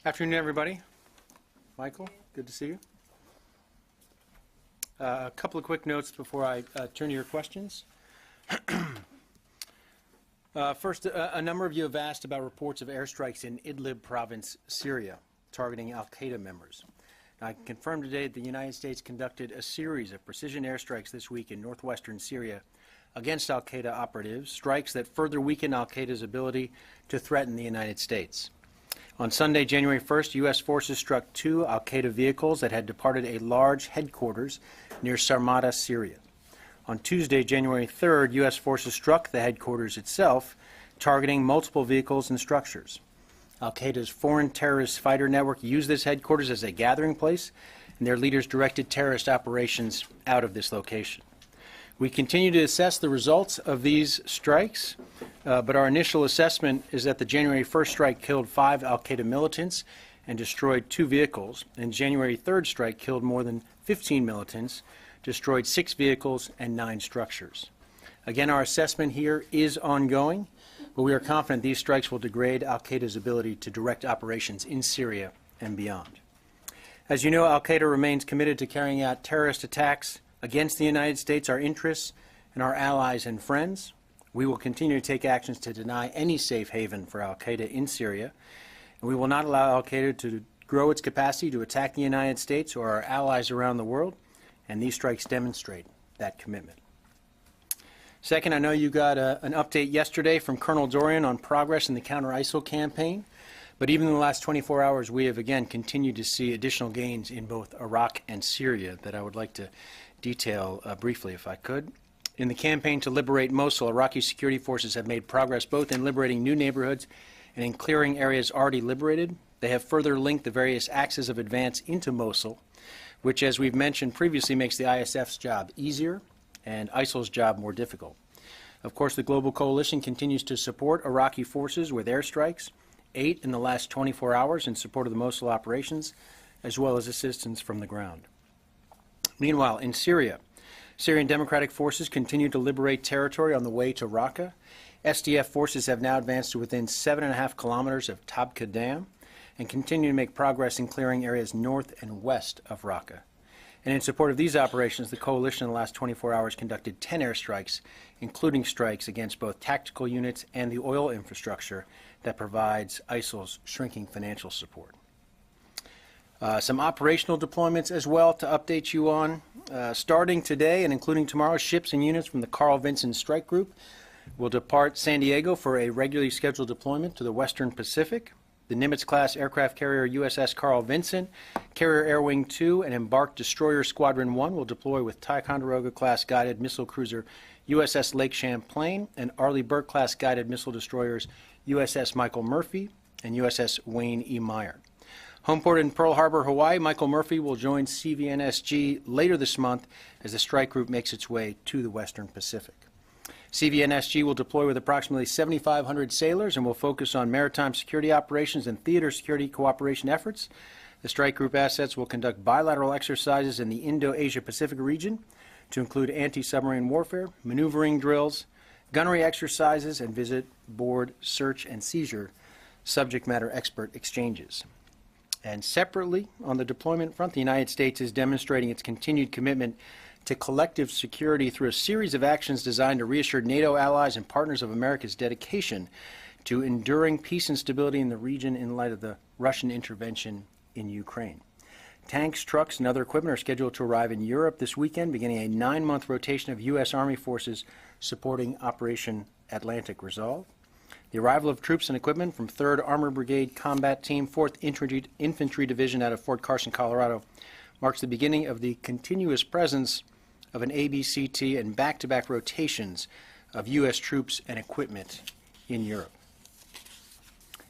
Afternoon, everybody. Michael, good to see you. A couple of quick notes before I turn to your questions. First, a number of you have asked about reports of airstrikes in Idlib province, Syria, targeting al-Qaeda members. I can confirm today that the United States conducted a series of precision airstrikes this week in northwestern Syria against al-Qaeda operatives, strikes that further weaken al-Qaeda's ability to threaten the United States. On Sunday, January 1st, U.S. forces struck 2 al-Qaeda vehicles that had departed a large headquarters near Sarmada, Syria. On Tuesday, January 3rd, U.S. forces struck the headquarters itself, targeting multiple vehicles and structures. Al-Qaeda's foreign terrorist fighter network used this headquarters as a gathering place, and their leaders directed terrorist operations out of this location. We continue to assess the results of these strikes, but our initial assessment is that the January 1st strike killed 5 al-Qaeda militants and destroyed 2 vehicles, and January 3rd strike killed more than 15 militants, destroyed 6 vehicles and 9 structures. Again, our assessment here is ongoing, but we are confident these strikes will degrade al-Qaeda's ability to direct operations in Syria and beyond. As you know, al-Qaeda remains committed to carrying out terrorist attacks against the United States, our interests, and our allies and friends. We will continue to take actions to deny any safe haven for al-Qaeda in Syria, and we will not allow al-Qaeda to grow its capacity to attack the United States or our allies around the world, and these strikes demonstrate that commitment. Second, I know you got an update yesterday from Colonel Dorian on progress in the counter-ISIL campaign, but even in the last 24 hours, we have again continued to see additional gains in both Iraq and Syria that I would like to detail briefly, if I could. In the campaign to liberate Mosul, Iraqi security forces have made progress both in liberating new neighborhoods and in clearing areas already liberated. They have further linked the various axes of advance into Mosul, which, as we've mentioned previously, makes the ISF's job easier and ISIL's job more difficult. Of course, the global coalition continues to support Iraqi forces with airstrikes, 8 in the last 24 hours in support of the Mosul operations, as well as assistance from the ground. Meanwhile, in Syria, Syrian Democratic forces continue to liberate territory on the way to Raqqa. SDF forces have now advanced to within 7.5 kilometers of Tabqa Dam and continue to make progress in clearing areas north and west of Raqqa. And in support of these operations, the coalition in the last 24 hours conducted 10 airstrikes, including strikes against both tactical units and the oil infrastructure that provides ISIL's shrinking financial support. Some operational deployments as well to update you on. Starting today and including tomorrow, ships and units from the Carl Vinson Strike Group will depart San Diego for a regularly scheduled deployment to the Western Pacific. The Nimitz-class aircraft carrier USS Carl Vinson, Carrier Air Wing 2, and embarked destroyer Squadron 1 will deploy with Ticonderoga-class guided missile cruiser USS Lake Champlain and Arleigh Burke-class guided missile destroyers USS Michael Murphy and USS Wayne E. Meyer. Homeported in Pearl Harbor, Hawaii, Michael Murphy will join CVNSG later this month as the strike group makes its way to the Western Pacific. CVNSG will deploy with approximately 7,500 sailors and will focus on maritime security operations and theater security cooperation efforts. The strike group assets will conduct bilateral exercises in the Indo-Asia-Pacific region to include anti-submarine warfare, maneuvering drills, gunnery exercises, and visit board search and seizure subject matter expert exchanges. And separately, on the deployment front, the United States is demonstrating its continued commitment to collective security through a series of actions designed to reassure NATO allies and partners of America's dedication to enduring peace and stability in the region in light of the Russian intervention in Ukraine. Tanks, trucks, and other equipment are scheduled to arrive in Europe this weekend, beginning a 9-month rotation of U.S. Army forces supporting Operation Atlantic Resolve. The arrival of troops and equipment from 3rd Armored Brigade Combat Team, 4th Infantry Division out of Fort Carson, Colorado, marks the beginning of the continuous presence of an ABCT and back-to-back rotations of U.S. troops and equipment in Europe.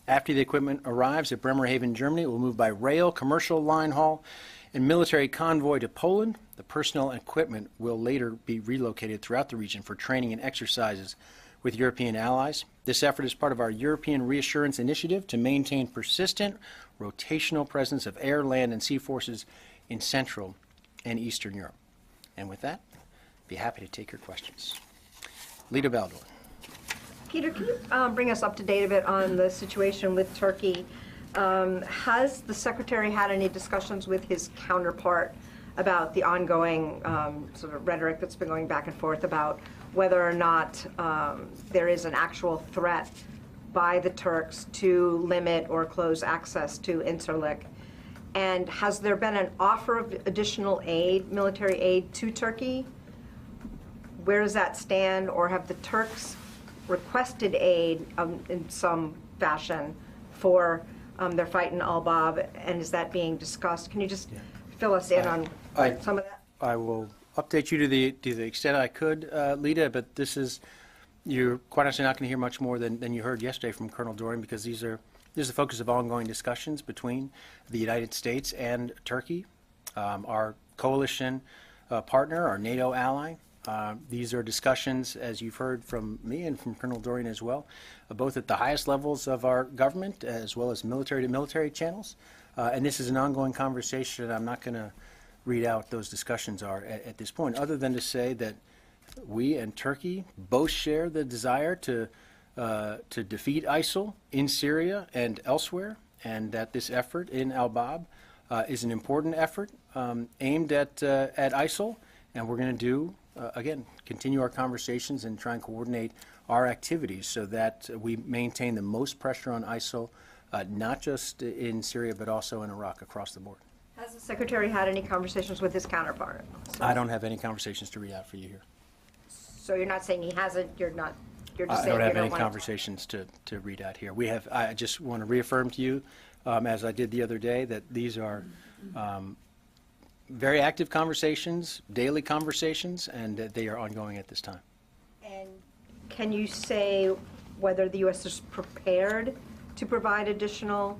After the equipment arrives at Bremerhaven, Germany, it will move by rail, commercial line haul, and military convoy to Poland. The personnel and equipment will later be relocated throughout the region for training and exercises with European allies. This effort is part of our European Reassurance Initiative to maintain persistent rotational presence of air, land, and sea forces in Central and Eastern Europe. And with that, I'd be happy to take your questions. Lita Baldwin. Peter, can you bring us up to date a bit on the situation with Turkey? Has the Secretary had any discussions with his counterpart about the ongoing sort of rhetoric that's been going back and forth about whether or not there is an actual threat by the Turks to limit or close access to Incirlik? And has there been an offer of additional aid, military aid, to Turkey? Where does that stand? Or have the Turks requested aid in some fashion for their fight in Al-Bab, and is that being discussed? Can you just fill us in on some of that? I will update you to the extent I could, Lita, but you're quite honestly not going to hear much more than you heard yesterday from Colonel Dorian, because this is the focus of ongoing discussions between the United States and Turkey, our coalition partner, our NATO ally. These are discussions, as you've heard from me and from Colonel Dorian as well, both at the highest levels of our government as well as military-to-military channels. And this is an ongoing conversation, and I'm not going to read out what those discussions are at this point, other than to say that we and Turkey both share the desire to defeat ISIL in Syria and elsewhere, and that this effort in Al-Bab is an important effort aimed at ISIL, and we're going to do again, continue our conversations and try and coordinate our activities so that we maintain the most pressure on ISIL, not just in Syria, but also in Iraq across the board. Has the Secretary had any conversations with his counterpart? I don't have any conversations to read out for you here. So you're not saying he hasn't, you're just saying I don't you have any want conversations to read out here. I just want to reaffirm to you, as I did the other day, that these are very active conversations, daily conversations, and they are ongoing at this time. And can you say whether the U.S. is prepared to provide additional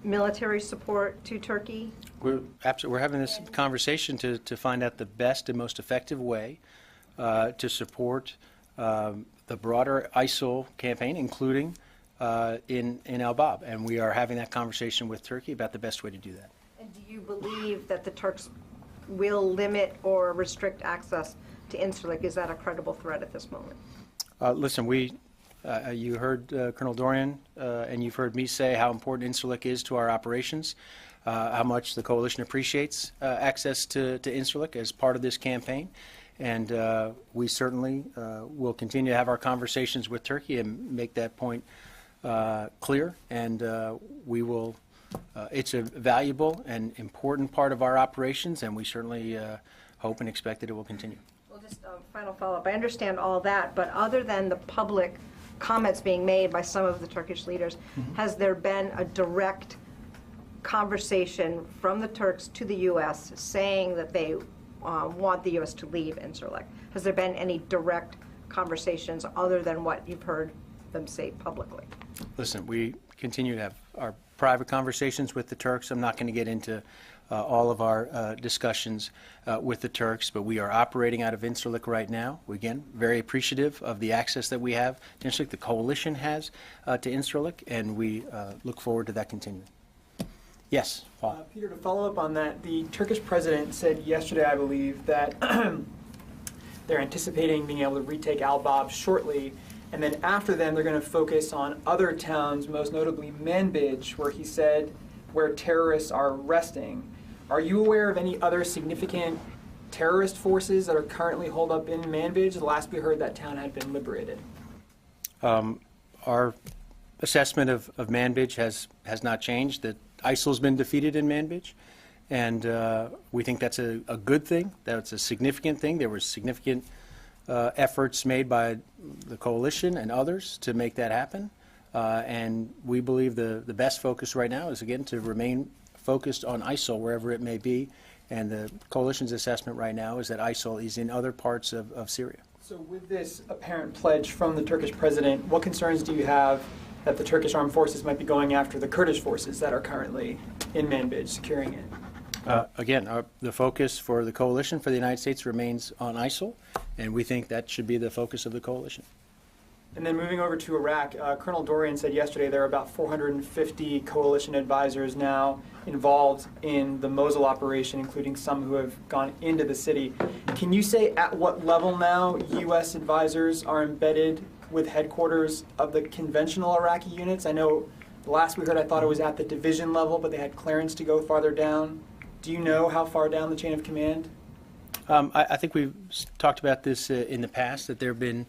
military support to Turkey? We're having this conversation to find out the best and most effective way to support the broader ISIL campaign, including in Al-Bab. And we are having that conversation with Turkey about the best way to do that. And do you believe that the Turks will limit or restrict access to Incirlik? Is that a credible threat at this moment? Listen, you heard Colonel Dorian, and you've heard me say how important Incirlik is to our operations, how much the coalition appreciates access to Incirlik as part of this campaign. And we certainly will continue to have our conversations with Turkey and make that point clear. And we will. It's a valuable and important part of our operations, and we certainly hope and expect that it will continue. Well, just a final follow-up. I understand all that, but other than the public comments being made by some of the Turkish leaders, has there been a direct conversation from the Turks to the U.S. saying that they want the U.S. to leave Incirlik? Has there been any direct conversations other than what you've heard them say publicly? Listen, we continue to have our private conversations with the Turks. I'm not going to get into all of our discussions with the Turks, but we are operating out of Incirlik right now. We're, again, very appreciative of the access that we have to Incirlik, the coalition has to Incirlik, and we look forward to that continuing. Yes, Paul. Peter, to follow up on that, the Turkish president said yesterday, I believe, that they're anticipating being able to retake Al-Bab shortly. And then after them, they're going to focus on other towns, most notably Manbij, where he said where terrorists are resting. Are you aware of any other significant terrorist forces that are currently holed up in Manbij? The last we heard, that town had been liberated. Our assessment of Manbij has not changed, that ISIL's been defeated in Manbij. And we think that's a good thing, that's a significant thing. There were significant efforts made by the coalition and others to make that happen. And we believe the best focus right now is, again, to remain focused on ISIL wherever it may be. And the coalition's assessment right now is that ISIL is in other parts of Syria. So with this apparent pledge from the Turkish president, what concerns do you have that the Turkish armed forces might be going after the Kurdish forces that are currently in Manbij, securing it? Again, the focus for the coalition for the United States remains on ISIL, and we think that should be the focus of the coalition. And then moving over to Iraq, Colonel Dorian said yesterday there are about 450 coalition advisors now involved in the Mosul operation, including some who have gone into the city. Can you say at what level now U.S. advisors are embedded with headquarters of the conventional Iraqi units? I know The last we heard, I thought it was at the division level, but they had clearance to go farther down. Do you know how far down the chain of command? I think we've talked about this in the past, that there have been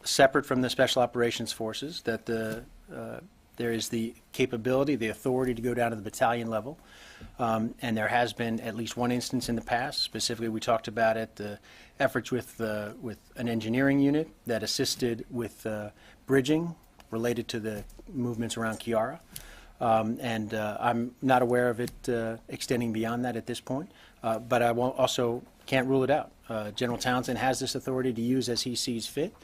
separate from the Special Operations Forces, that there is the capability, the authority to go down to the battalion level. And there has been at least one instance in the past. Specifically, we talked about it, the efforts with an engineering unit that assisted with bridging related to the movements around Kiara. And I'm not aware of it extending beyond that at this point. But I also can't rule it out. General Townsend has this authority to use as he sees fit,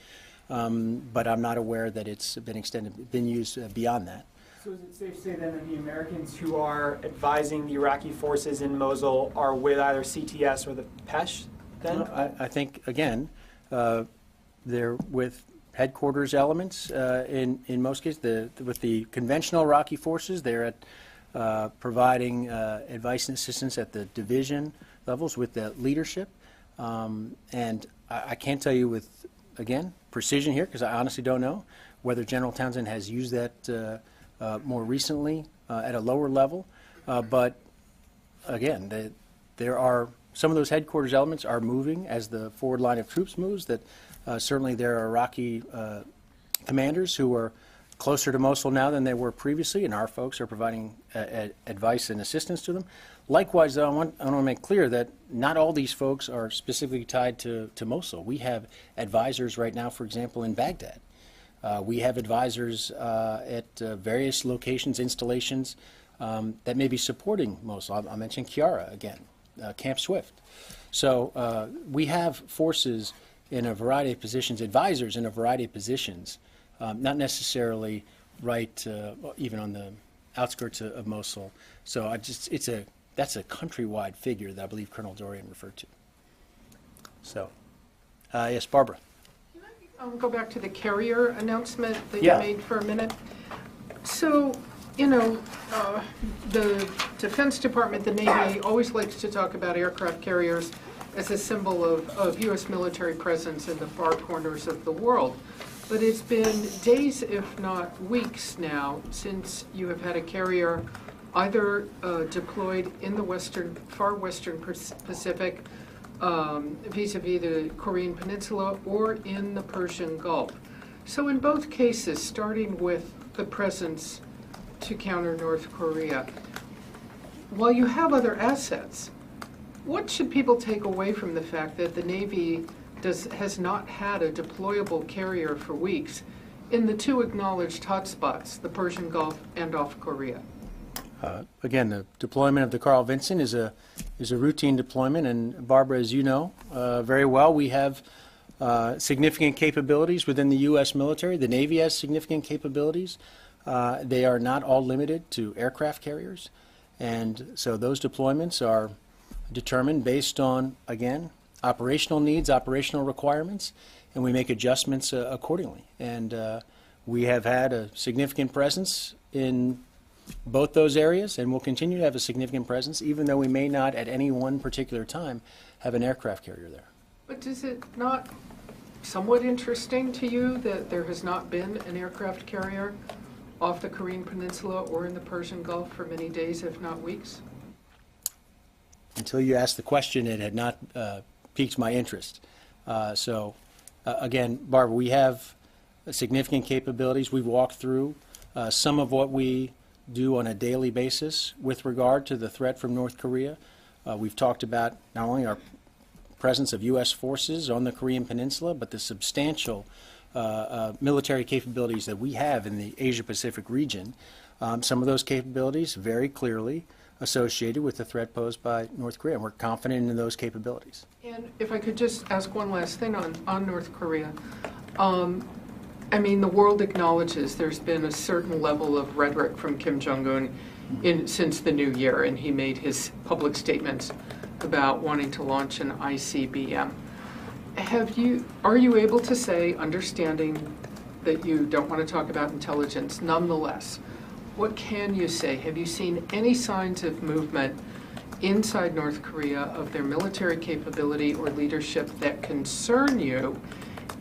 but I'm not aware that it's been used beyond that. So is it safe to say then that the Americans who are advising the Iraqi forces in Mosul are with either CTS or the PESH then? I think, again, they're with headquarters elements in most cases. With the conventional Iraqi forces, they're at providing advice and assistance at the division levels with the leadership. And I can't tell you with, again, precision here, because I honestly don't know whether General Townsend has used that more recently at a lower level. But again, there are some of those headquarters elements are moving as the forward line of troops moves. That certainly there are Iraqi commanders who are closer to Mosul now than they were previously, and our folks are providing advice and assistance to them. Likewise, though, I want to make clear that not all these folks are specifically tied to Mosul. We have advisors right now, for example, in Baghdad. We have advisors at various locations, installations that may be supporting Mosul. I'll mention Kiara again, Camp Swift. So we have forces in a variety of positions, advisors in a variety of positions, not necessarily right even on the outskirts of Mosul. So that's a countrywide figure that I believe Colonel Dorian referred to. So, yes, Barbara. Go back to the carrier announcement that Yeah. you made for a minute. So, you know, the Defense Department, the Navy, always likes to talk about aircraft carriers as a symbol of U.S. military presence in the far corners of the world. But it's been days, if not weeks now, since you have had a carrier either deployed in the far western Pacific, vis-a-vis the Korean Peninsula, or in the Persian Gulf. So in both cases, starting with the presence to counter North Korea, while you have other assets, what should people take away from the fact that the Navy has not had a deployable carrier for weeks in the two acknowledged hotspots, the Persian Gulf and off Korea? Again, the deployment of the Carl Vinson is a routine deployment, and Barbara, as you know very well, we have significant capabilities within the U.S. military. The Navy has significant capabilities. They are not all limited to aircraft carriers, and so those deployments are determined based on, again, operational needs, operational requirements, and we make adjustments accordingly. And we have had a significant presence in both those areas, and we'll continue to have a significant presence, even though we may not at any one particular time have an aircraft carrier there. But is it not somewhat interesting to you that there has not been an aircraft carrier off the Korean Peninsula or in the Persian Gulf for many days, if not weeks? Until you asked the question, it had not piqued my interest. Again, Barbara, we have significant capabilities. We've walked through some of what we do on a daily basis with regard to the threat from North Korea. We've talked about not only our presence of U.S. forces on the Korean Peninsula, but the substantial military capabilities that we have in the Asia-Pacific region. Some of those capabilities very clearly associated with the threat posed by North Korea, and we're confident in those capabilities. And if I could just ask one last thing on North Korea. I mean, the world acknowledges there's been a certain level of rhetoric from Kim Jong-un since the new year, and he made his public statements about wanting to launch an ICBM. Are you able to say, understanding that you don't want to talk about intelligence, nonetheless, what can you say? Have you seen any signs of movement inside North Korea of their military capability or leadership that concern you?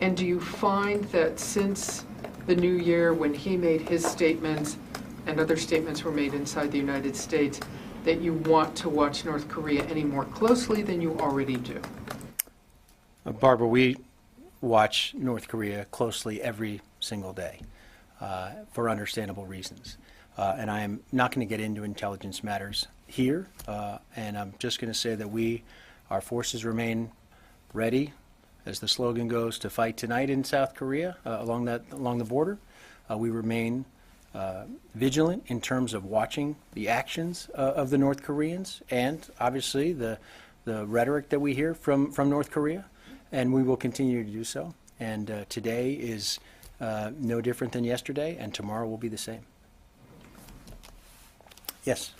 And do you find that since the new year, when he made his statements and other statements were made inside the United States, that you want to watch North Korea any more closely than you already do? Barbara, we watch North Korea closely every single day for understandable reasons. And I am not going to get into intelligence matters here, and I'm just going to say that our forces remain ready, as the slogan goes, to fight tonight in South Korea along the border. We remain vigilant in terms of watching the actions of the North Koreans and obviously the rhetoric that we hear from North Korea, and we will continue to do so. And today is no different than yesterday, and tomorrow will be the same. Yes.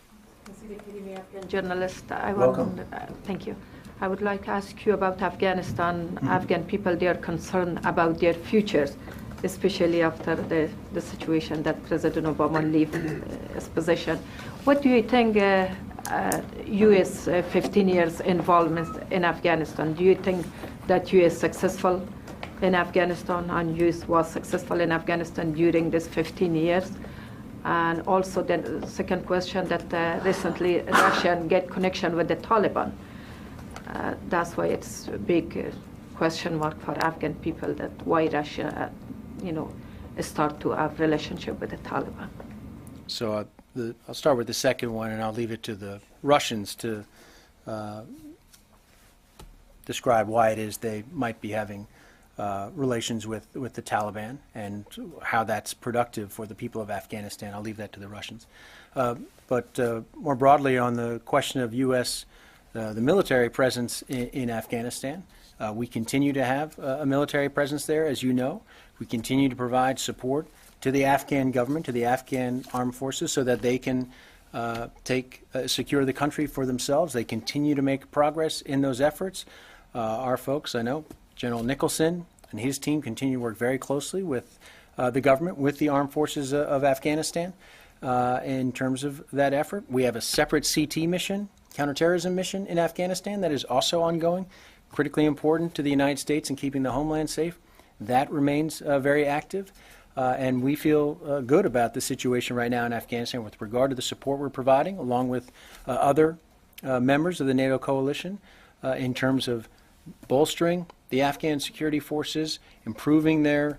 Journalist, Welcome. Thank you. I would like to ask you about Afghanistan. Afghan people, they are concerned about their futures, especially after the situation that President Obama leave his position. What do you think U.S. 15 years involvement in Afghanistan? Do you think that U.S. successful in Afghanistan and U.S. was successful in Afghanistan during this 15 years? And also the second question, that recently Russia get connection with the Taliban. That's why it's a big question mark for Afghan people, that why Russia, start to have relationship with the Taliban. So I'll start with the second one, and I'll leave it to the Russians to describe why it is they might be having relations with the Taliban and how that's productive for the people of Afghanistan. I'll leave that to the Russians. But more broadly on the question of U.S. The military presence in Afghanistan, we continue to have a military presence there, as you know. We continue to provide support to the Afghan government, to the Afghan armed forces, so that they can secure the country for themselves. They continue to make progress in those efforts. Our folks, I know, General Nicholson and his team continue to work very closely with the government, with the armed forces of Afghanistan in terms of that effort. We have a separate CT mission, counterterrorism mission in Afghanistan that is also ongoing, critically important to the United States in keeping the homeland safe. That remains very active. And we feel good about the situation right now in Afghanistan with regard to the support we're providing, along with other members of the NATO coalition, in terms of bolstering the Afghan security forces, improving their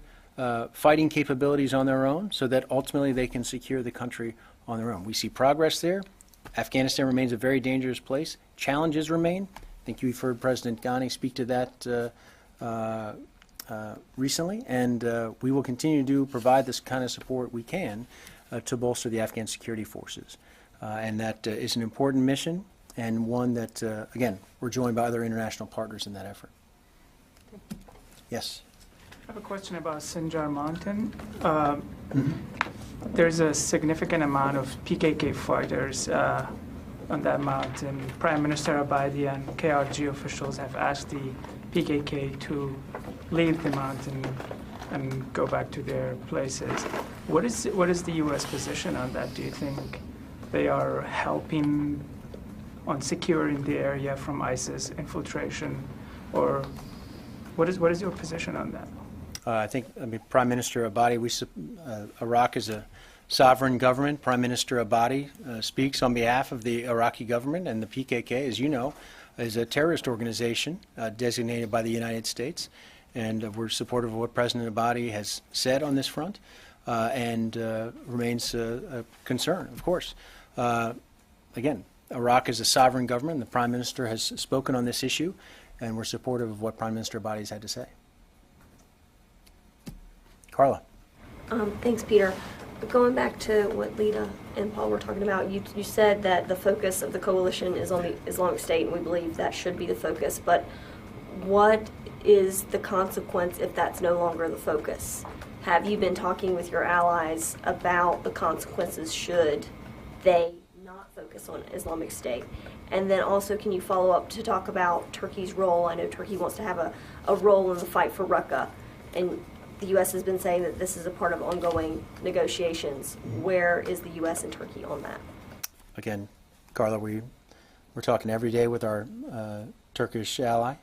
fighting capabilities on their own so that ultimately they can secure the country on their own. We see progress there. Afghanistan remains a very dangerous place. Challenges remain. I think you've heard President Ghani speak to that recently, and we will continue to provide this kind of support we can to bolster the Afghan security forces. And that is an important mission, and one that, again, we're joined by other international partners in that effort. Yes? I have a question about Sinjar Mountain. There's a significant amount of PKK fighters on that mountain. Prime Minister Abadi and KRG officials have asked the PKK to leave the mountain and go back to their places. What is the U.S. position on that? Do you think they are helping on securing the area from ISIS infiltration, or what is your position on that? I think, Prime Minister Abadi, Iraq is a sovereign government. Prime Minister Abadi speaks on behalf of the Iraqi government, and the PKK, as you know, is a terrorist organization designated by the United States. And we're supportive of what President Abadi has said on this front, and remains a concern, of course. Again, Iraq is a sovereign government, and the Prime Minister has spoken on this issue, and we're supportive of what Prime Minister Abadi has had to say. Carla. Thanks, Peter. Going back to what Lita and Paul were talking about, you said that the focus of the coalition is on the Islamic State, and we believe that should be the focus. But what is the consequence if that's no longer the focus? Have you been talking with your allies about the consequences should they not focus on Islamic State? And then also, can you follow up to talk about Turkey's role? I know Turkey wants to have a role in the fight for Raqqa, and the U.S. has been saying that this is a part of ongoing negotiations. Where is the U.S. and Turkey on that? Again, Carla, we're talking every day with our Turkish ally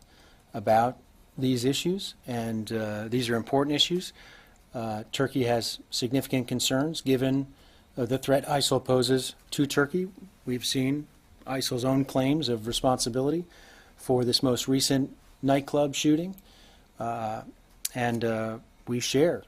about these issues, and these are important issues. Turkey has significant concerns given the threat ISIL poses to Turkey. We've seen ISIL's own claims of responsibility for this most recent nightclub shooting, and we share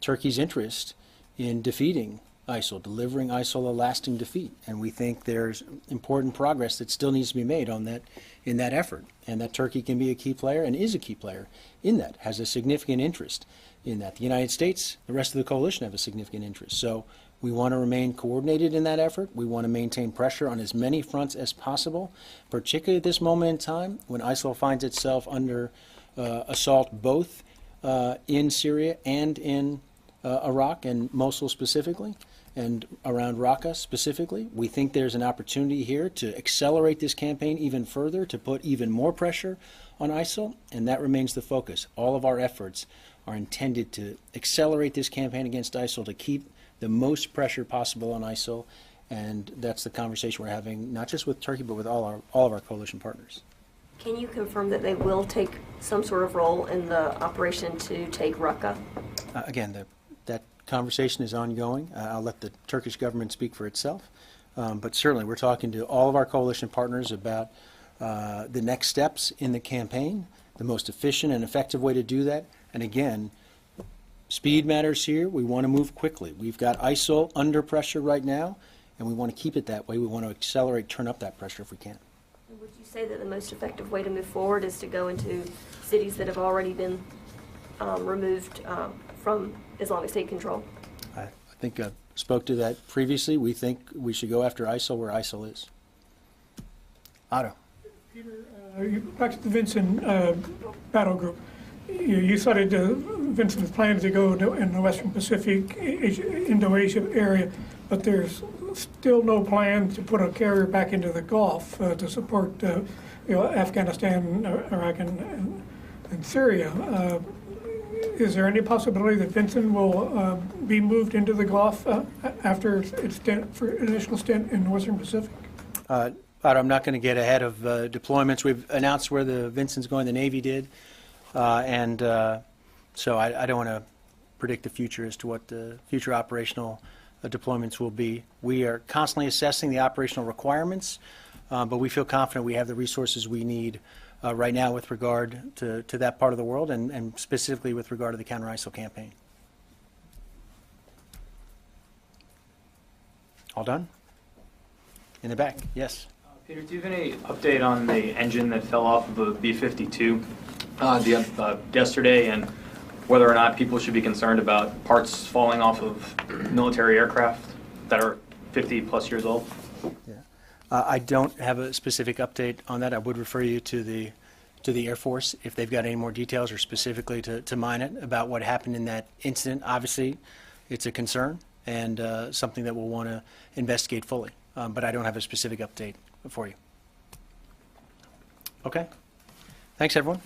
Turkey's interest in defeating ISIL, delivering ISIL a lasting defeat, and we think there's important progress that still needs to be made on that, in that effort, and that Turkey can be a key player and is a key player in that, has a significant interest in that. The United States, the rest of the coalition have a significant interest. So we want to remain coordinated in that effort. We want to maintain pressure on as many fronts as possible, particularly at this moment in time when ISIL finds itself under assault both in Syria and in Iraq and Mosul specifically, and around Raqqa specifically. We think there's an opportunity here to accelerate this campaign even further, to put even more pressure on ISIL, and that remains the focus. All of our efforts are intended to accelerate this campaign against ISIL, to keep the most pressure possible on ISIL, and that's the conversation we're having, not just with Turkey, but with all of our coalition partners. Can you confirm that they will take some sort of role in the operation to take Raqqa? Again, that conversation is ongoing. I'll let the Turkish government speak for itself. But certainly we're talking to all of our coalition partners about the next steps in the campaign, the most efficient and effective way to do that. And again, speed matters here. We want to move quickly. We've got ISIL under pressure right now, and we want to keep it that way. We want to accelerate, turn up that pressure if we can. Would you say that the most effective way to move forward is to go into cities that have already been removed from Islamic State control? I think I spoke to that previously. We think we should go after ISIL where ISIL is. Otto. Peter, back to the Vincent battle group. You cited Vincent's plan to go in the Western Pacific, Indo-Asia area, but there's still no plan to put a carrier back into the Gulf to support Afghanistan, Iraq, and Syria. Is there any possibility that Vincent will be moved into the Gulf after its initial stint in the Western Pacific? I'm not going to get ahead of deployments. We've announced where the Vincent's going, the Navy did, so I don't want to predict the future as to what the future operational deployments will be. We are constantly assessing the operational requirements, but we feel confident we have the resources we need right now with regard to that part of the world, and specifically with regard to the counter-ISIL campaign. All done? In the back, yes. Peter, do you have any update on the engine that fell off of a B-52 yesterday, and whether or not people should be concerned about parts falling off of military aircraft that are 50-plus years old? Yeah. I don't have a specific update on that. I would refer you to the Air Force if they've got any more details, or specifically to Minot about what happened in that incident. Obviously, it's a concern and something that we'll want to investigate fully, but I don't have a specific update for you. Okay. Thanks, everyone.